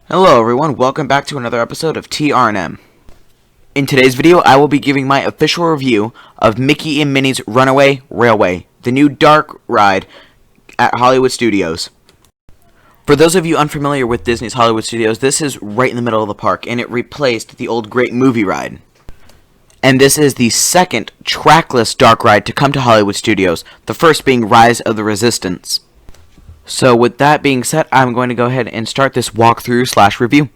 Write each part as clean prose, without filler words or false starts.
Hello everyone, welcome back to another episode of TRNM. In today's video, I will be giving my official review of Mickey and Minnie's Runaway Railway, the new dark ride at Hollywood Studios. For those of you unfamiliar with Disney's Hollywood Studios, this is right in the middle of the park, and it replaced the old Great Movie Ride. And this is the second trackless dark ride to come to Hollywood Studios, the first being Rise of the Resistance. So with that being said, I'm going to go ahead and start this walkthrough / review.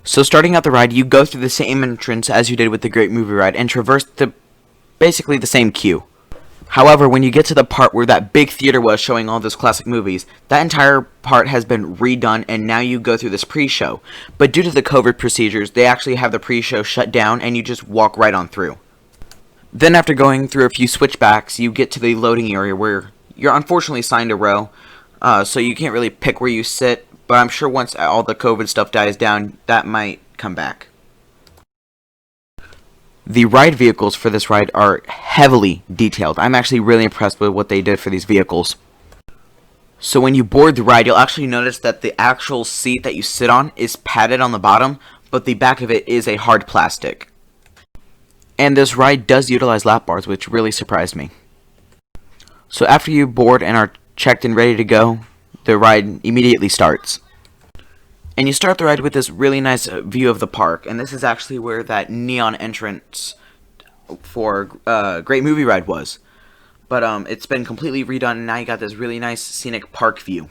So starting out the ride, you go through the same entrance as you did with the Great Movie Ride and traverse basically the same queue. However, when you get to the part where that big theater was showing all those classic movies, that entire part has been redone and now you go through this pre-show. But due to the COVID procedures, they actually have the pre-show shut down and you just walk right on through. Then after going through a few switchbacks, you get to the loading area where you're unfortunately assigned a row. So you can't really pick where you sit, but I'm sure once all the COVID stuff dies down, that might come back. The ride vehicles for this ride are heavily detailed. I'm actually really impressed with what they did for these vehicles. So when you board the ride, you'll actually notice that the actual seat that you sit on is padded on the bottom, but the back of it is a hard plastic. And this ride does utilize lap bars, which really surprised me. So after you board and are checked and ready to go, the ride immediately starts. And you start the ride with this really nice view of the park, and this is actually where that neon entrance for Great Movie Ride was. But it's been completely redone, and now you got this really nice scenic park view.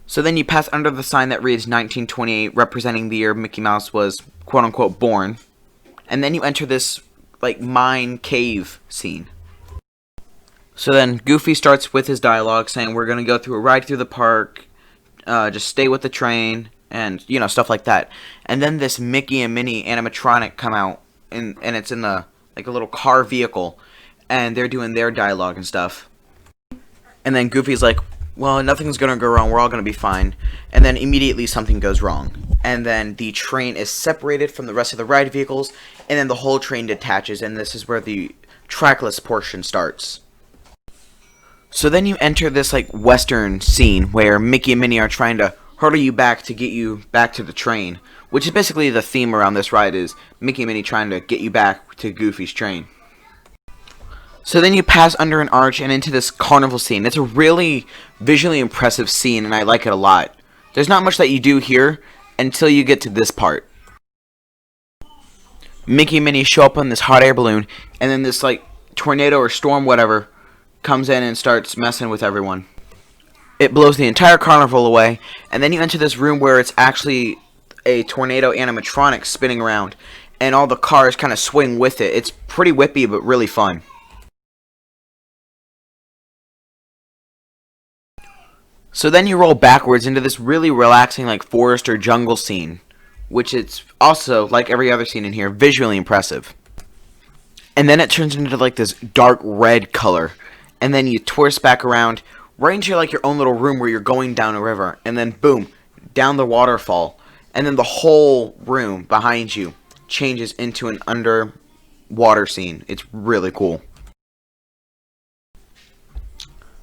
So then you pass under the sign that reads 1928, representing the year Mickey Mouse was quote-unquote born. And then you enter this like mine cave scene. So then Goofy starts with his dialogue saying we're going to go through a ride through the park, just stay with the train, and, you know, stuff like that. And then this Mickey and Minnie animatronic come out, and it's in the, like, a little car vehicle, and they're doing their dialogue and stuff. And then Goofy's like, well, nothing's going to go wrong, we're all going to be fine. And then immediately something goes wrong. And then the train is separated from the rest of the ride vehicles, and then the whole train detaches, and this is where the trackless portion starts. So then you enter this like western scene where Mickey and Minnie are trying to hurdle you back to get you back to the train, which is basically the theme around this ride is Mickey and Minnie trying to get you back to Goofy's train. So then you pass under an arch and into this carnival scene. It's a really visually impressive scene and I like it a lot. There's not much that you do here until you get to this part. Mickey and Minnie show up on this hot air balloon and then this like tornado or storm whatever comes in and starts messing with everyone. It blows the entire carnival away, and then you enter this room where it's actually a tornado animatronic spinning around, and all the cars kind of swing with it. It's pretty whippy, but really fun. So then you roll backwards into this really relaxing like forest or jungle scene, which it's also, like every other scene in here, visually impressive. And then it turns into like this dark red color. And then you twist back around right into like your own little room where you're going down a river. And then boom, down the waterfall. And then the whole room behind you changes into an underwater scene. It's really cool.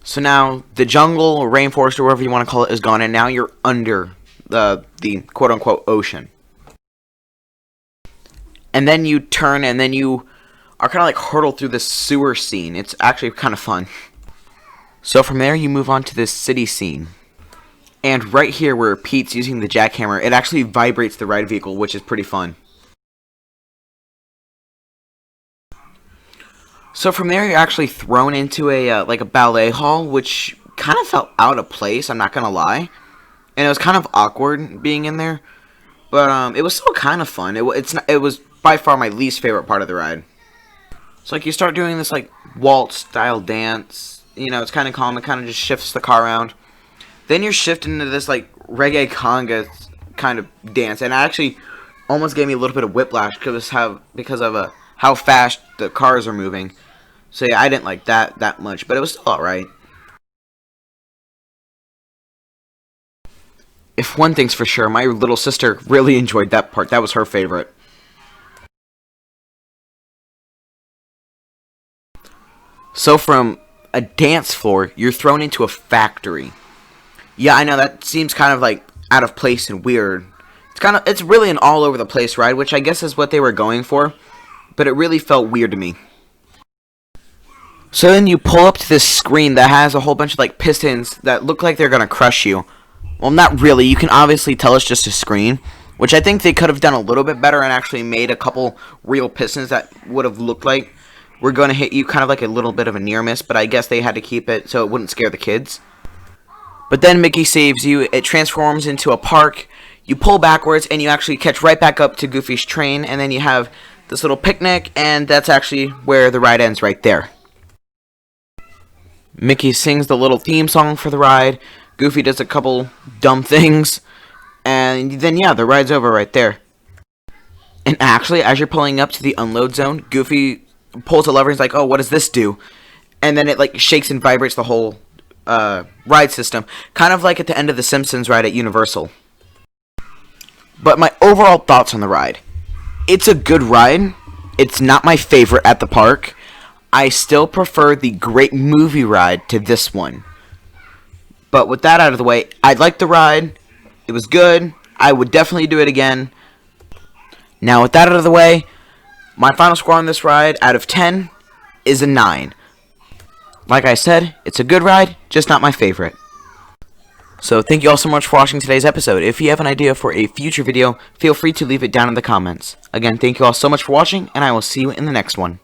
So now the jungle or rainforest or whatever you want to call it is gone. And now you're under the quote unquote ocean. And then you turn and then you are kind of like hurtled through this sewer scene. It's actually kind of fun. So from there you move on to this city scene. And right here where Pete's using the jackhammer, it actually vibrates the ride vehicle, which is pretty fun. So from there you're actually thrown into a like a ballet hall, which kind of felt out of place, I'm not going to lie. And it was kind of awkward being in there. But it was still kind of fun. It was by far my least favorite part of the ride. So like you start doing this like waltz style dance, you know, it's kind of calm, it kind of just shifts the car around. Then you're shifting into this like reggae conga kind of dance, and it actually almost gave me a little bit of whiplash because of how fast the cars are moving. So yeah, I didn't like that much, but it was still alright. If one thing's for sure, my little sister really enjoyed that part. That was her favorite. So from a dance floor, you're thrown into a factory. Yeah, I know that seems kind of like out of place and weird. It's really an all over the place ride, which I guess is what they were going for, but it really felt weird to me. So then you pull up to this screen that has a whole bunch of like pistons that look like they're gonna crush you. Well, not really. You can obviously tell it's just a screen, which I think they could have done a little bit better and actually made a couple real pistons that would have looked like we're gonna hit you, kind of like a little bit of a near miss, but I guess they had to keep it so it wouldn't scare the kids. But then Mickey saves you. It transforms into a park. You pull backwards and you actually catch right back up to Goofy's train, and then you have this little picnic, and that's actually where the ride ends right there. Mickey sings the little theme song for the ride. Goofy does a couple dumb things, and then yeah, the ride's over right there. And actually, as you're pulling up to the unload zone, Goofy pulls a lever and he's like, oh, what does this do? And then it like shakes and vibrates the whole ride system, kind of like at the end of the Simpsons ride at Universal. But my overall thoughts on the ride: it's a good ride. It's not my favorite at the park. I still prefer the Great Movie Ride to this one. But with that out of the way, I liked the ride. It was good. I would definitely do it again. Now with that out of the way, my final score on this ride out of 10 is a 9. Like I said, it's a good ride, just not my favorite. So thank you all so much for watching today's episode. If you have an idea for a future video, feel free to leave it down in the comments. Again, thank you all so much for watching, and I will see you in the next one.